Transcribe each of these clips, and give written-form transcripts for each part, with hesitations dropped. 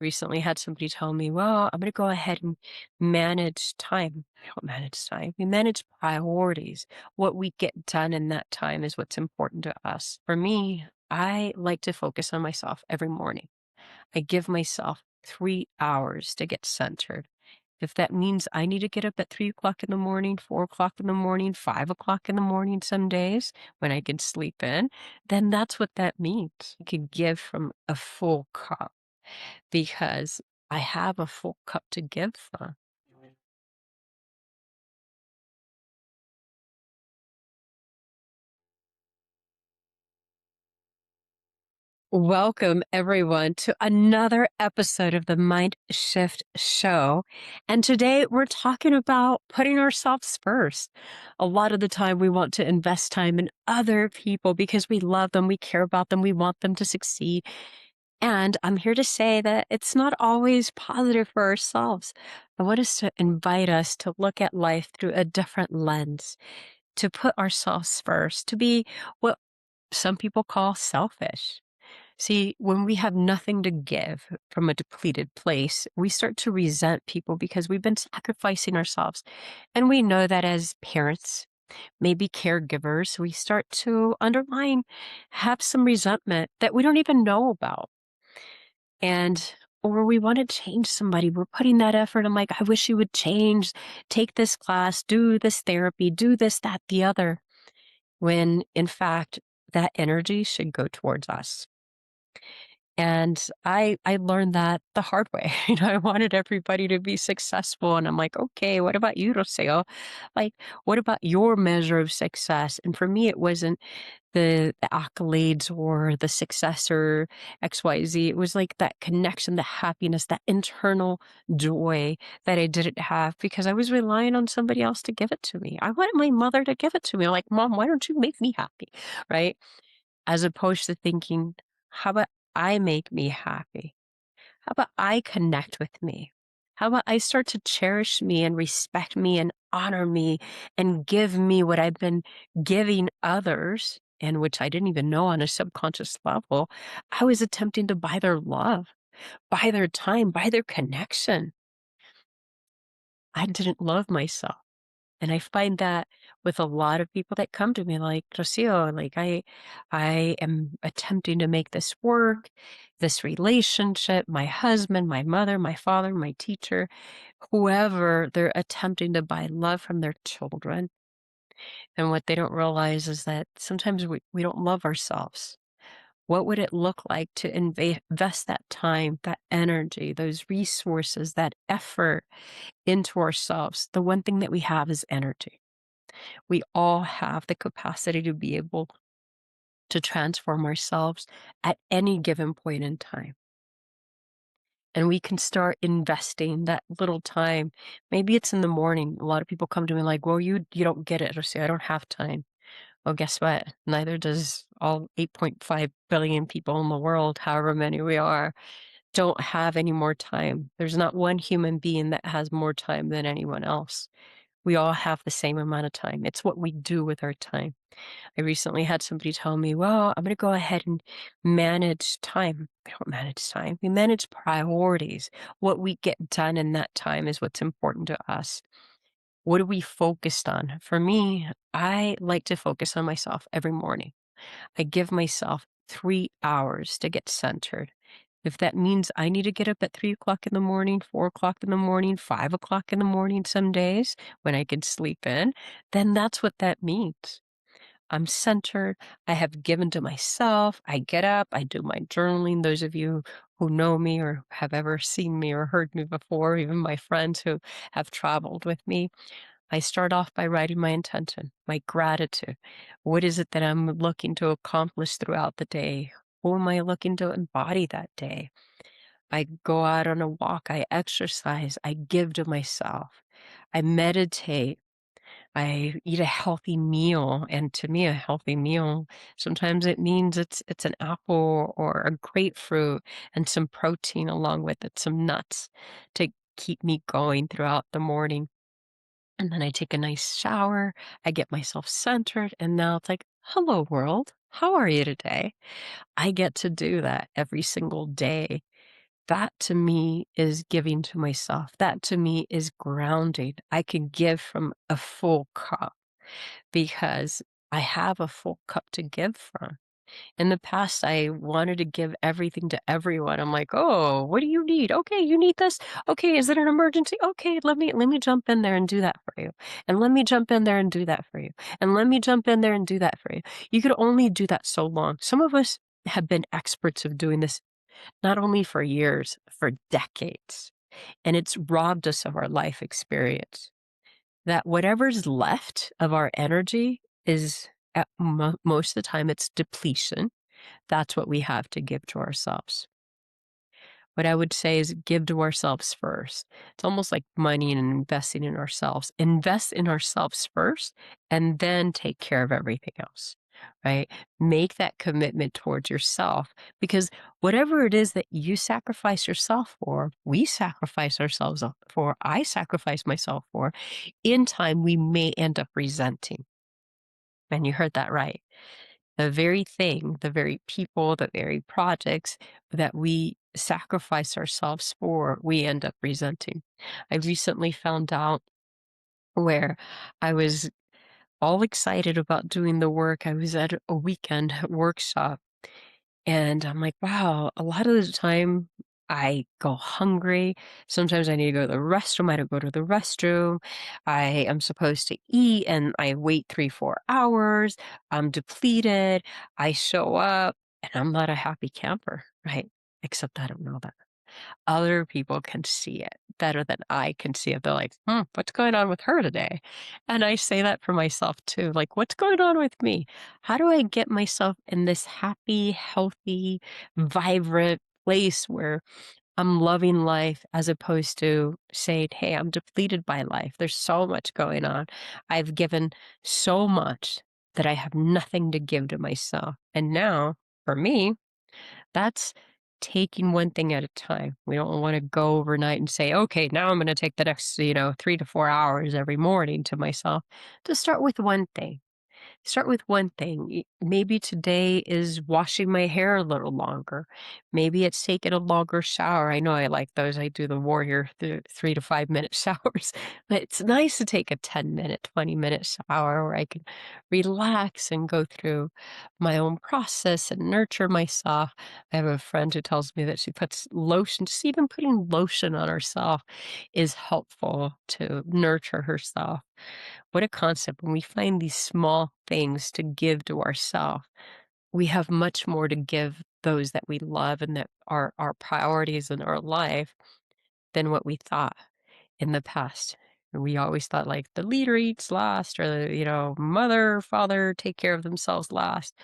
Recently had somebody tell me, well, I'm going to go ahead and manage time. I don't manage time. We manage priorities. What we get done in that time is what's important to us. For me, I like to focus on myself every morning. I give myself 3 hours to get centered. If that means I need to get up at 3 o'clock in the morning, 4 o'clock in the morning, 5 o'clock in the morning, some days when I can sleep in, then that's what that means. I can give from a full cup because I have a full cup to give from. Welcome, everyone, to another episode of the Mind Shift Show. And today we're talking about putting ourselves first. A lot of the time, we want to invest time in other people because we love them, we care about them, we want them to succeed. And I'm here to say that it's not always positive for ourselves. I want us to invite us to look at life through a different lens, to put ourselves first, to be what some people call selfish. See, when we have nothing to give from a depleted place, we start to resent people because we've been sacrificing ourselves. And we know that as parents, maybe caregivers, we start to underline, have some resentment that we don't even know about. And or we want to change somebody. We're putting that effort. I'm like, I wish you would change, take this class, do this therapy, do this, that, the other. When in fact, that energy should go towards us. And I learned that the hard way. I wanted everybody to be successful. And I'm like, okay, what about you, Rocío? Like, what about your measure of success? And for me, it wasn't the accolades or the success or XYZ. It was like that connection, the happiness, that internal joy that I didn't have because I was relying on somebody else to give it to me. I wanted my mother to give it to me. I'm like, Mom, why don't you make me happy? Right? As opposed to thinking, how about I make me happy? How about I connect with me? How about I start to cherish me and respect me and honor me and give me what I've been giving others, and which I didn't even know on a subconscious level? I was attempting to buy their love, buy their time, buy their connection. I didn't love myself. And I find that with a lot of people that come to me like, Rocio, like I am attempting to make this work, this relationship, my husband, my mother, my father, my teacher, whoever, they're attempting to buy love from their children. And what they don't realize is that sometimes we don't love ourselves. What would it look like to invest that time, that energy, those resources, that effort into ourselves? The one thing that we have is energy. We all have the capacity to be able to transform ourselves at any given point in time. And we can start investing that little time. Maybe it's in the morning. A lot of people come to me like, well, you don't get it, or say, I don't have time. Well, guess what? Neither does all 8.5 billion people in the world, however many we are, don't have any more time. There's not one human being that has more time than anyone else. We all have the same amount of time. It's what we do with our time. I recently had somebody tell me, well, I'm going to go ahead and manage time. We don't manage time. We manage priorities. What we get done in that time is what's important to us. What are we focused on? For me, I like to focus on myself every morning. I give myself 3 hours to get centered. If that means I need to get up at 3 o'clock in the morning, 4 o'clock in the morning, 5 o'clock in the morning, some days when I can sleep in, then that's what that means. I'm centered. I have given to myself. I get up, I do my journaling. Those of you who know me or have ever seen me or heard me before, even my friends who have traveled with me, I start off by writing my intention, my gratitude. What is it that I'm looking to accomplish throughout the day? Who am I looking to embody that day? I go out on a walk, I exercise, I give to myself, I meditate. I eat a healthy meal, and to me, a healthy meal, sometimes it means it's an apple or a grapefruit and some protein along with it, some nuts to keep me going throughout the morning. And then I take a nice shower, I get myself centered, and now it's like, "Hello, world. How are you today?" I get to do that every single day. That to me is giving to myself. That to me is grounding. I can give from a full cup because I have a full cup to give from. In the past, I wanted to give everything to everyone. I'm like, "Oh, what do you need? Okay, you need this? Okay, is it an emergency? Okay, let me jump in there and do that for you. And let me jump in there and do that for you. And let me jump in there and do that for you." You could only do that so long. Some of us have been experts of doing this not only for years, for decades. And it's robbed us of our life experience. That whatever's left of our energy is at most of the time it's depletion. That's what we have to give to ourselves. What I would say is give to ourselves first. It's almost like money and investing in ourselves. Invest in ourselves first and then take care of everything else, right? Make that commitment towards yourself because whatever it is that you sacrifice yourself for, we sacrifice ourselves for, I sacrifice myself for, in time we may end up resenting. And you heard that right. The very thing, the very people, the very projects that we sacrifice ourselves for, we end up resenting. I recently found out where I was all excited about doing the work. I was at a weekend workshop and I'm like, wow, a lot of the time I go hungry. Sometimes I need to go to the restroom. I don't go to the restroom. I am supposed to eat and I wait 3, 4 hours. I'm depleted. I show up and I'm not a happy camper, right? Except I don't know that. Other people can see it better than I can see it. They're like, what's going on with her today? And I say that for myself too. Like, what's going on with me? How do I get myself in this happy, healthy, vibrant place where I'm loving life as opposed to saying, hey, I'm depleted by life. There's so much going on. I've given so much that I have nothing to give to myself. And now, for me, that's taking one thing at a time. We don't want to go overnight and say, okay, now I'm going to take the next, 3 to 4 hours every morning to myself. To start with one thing. Start with one thing. Maybe today is washing my hair a little longer. Maybe it's taking a longer shower. I know I like those. I do the warrior 3 to 5 minute showers, but it's nice to take a 10-minute, 20-minute shower where I can relax and go through my own process and nurture myself. I have a friend who tells me that she puts lotion, just even putting lotion on herself is helpful to nurture herself. What a concept. When we find these small things to give to ourselves, we have much more to give those that we love and that are our priorities in our life than what we thought in the past. We always thought like the leader eats last or, mother, father take care of themselves last.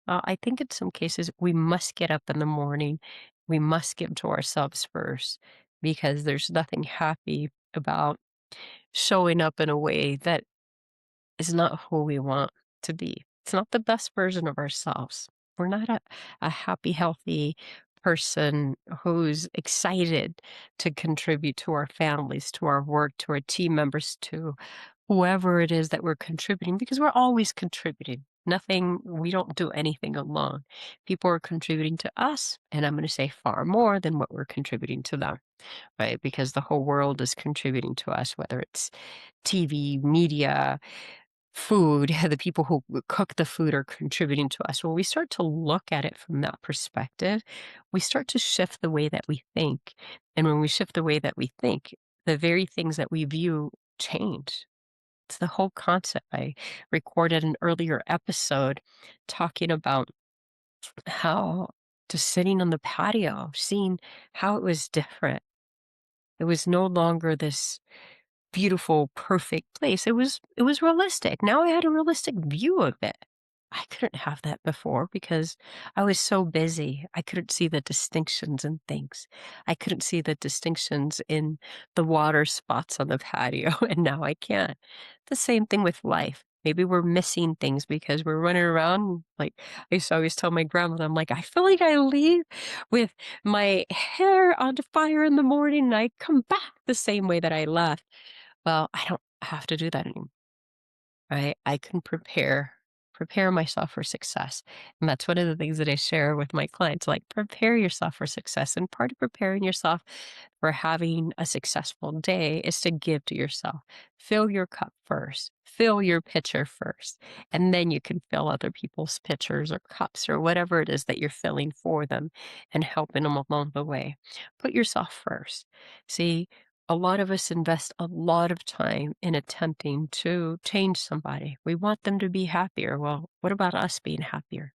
I think in some cases we must get up in the morning. We must give to ourselves first because there's nothing happy about showing up in a way that is not who we want to be. It's not the best version of ourselves. We're not a happy, healthy person who's excited to contribute to our families, to our work, to our team members, to whoever it is that we're contributing, because we're always contributing. Nothing, we don't do anything alone. People are contributing to us, and I'm going to say far more than what we're contributing to them, right? Because the whole world is contributing to us, whether it's TV, media, food, the people who cook the food are contributing to us. When we start to look at it from that perspective, we start to shift the way that we think. And when we shift the way that we think, the very things that we view change. It's the whole concept. I recorded an earlier episode talking about how just sitting on the patio, seeing how it was different. It was no longer this beautiful, perfect place. It was realistic. Now I had a realistic view of it. I couldn't have that before because I was so busy. I couldn't see the distinctions in things. I couldn't see the distinctions in the water spots on the patio, and now I can. The same thing with life. Maybe we're missing things because we're running around. Like I used to always tell my grandmother, I'm like, I feel like I leave with my hair on fire in the morning and I come back the same way that I left. Well, I don't have to do that anymore, right? I can prepare prepare myself for success. And that's one of the things that I share with my clients, like prepare yourself for success. And part of preparing yourself for having a successful day is to give to yourself. Fill your cup first, fill your pitcher first, and then you can fill other people's pitchers or cups or whatever it is that you're filling for them and helping them along the way. Put yourself first. See, a lot of us invest a lot of time in attempting to change somebody. We want them to be happier. Well, what about us being happier?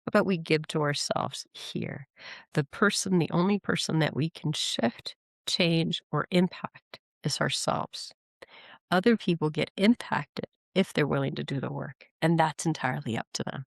What about we give to ourselves here? The only person that we can shift, change, or impact is ourselves. Other people get impacted if they're willing to do the work, and that's entirely up to them.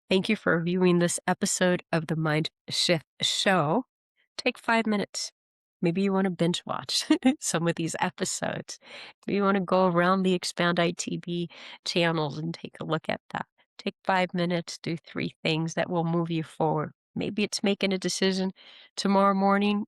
Thank you for viewing this episode of the Mind Shift Show. Take 5 minutes. Maybe you want to binge watch some of these episodes. Maybe you want to go around the expandiTV channels and take a look at that. Take 5 minutes, do 3 things that will move you forward. Maybe it's making a decision tomorrow morning.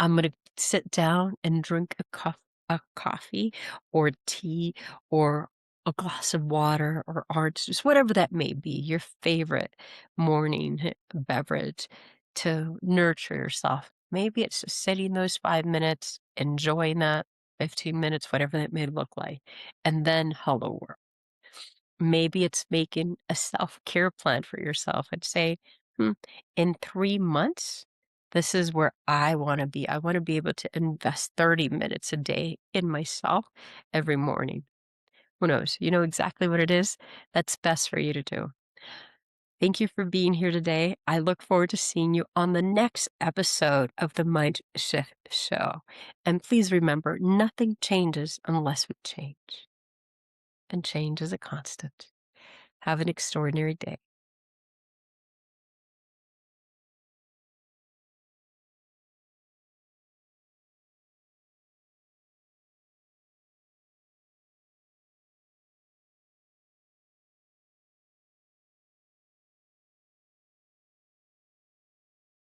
I'm going to sit down and drink a coffee or tea or a glass of water or orange juice, whatever that may be, your favorite morning beverage to nurture yourself. Maybe it's just sitting those 5 minutes, enjoying that 15 minutes, whatever that may look like, and then hello world. Maybe it's making a self-care plan for yourself and say, in 3 months, this is where I want to be. I want to be able to invest 30 minutes a day in myself every morning. Who knows? You know exactly what it is that's best for you to do. Thank you for being here today. I look forward to seeing you on the next episode of the Mind Shift Show. And please remember, nothing changes unless we change. And change is a constant. Have an extraordinary day.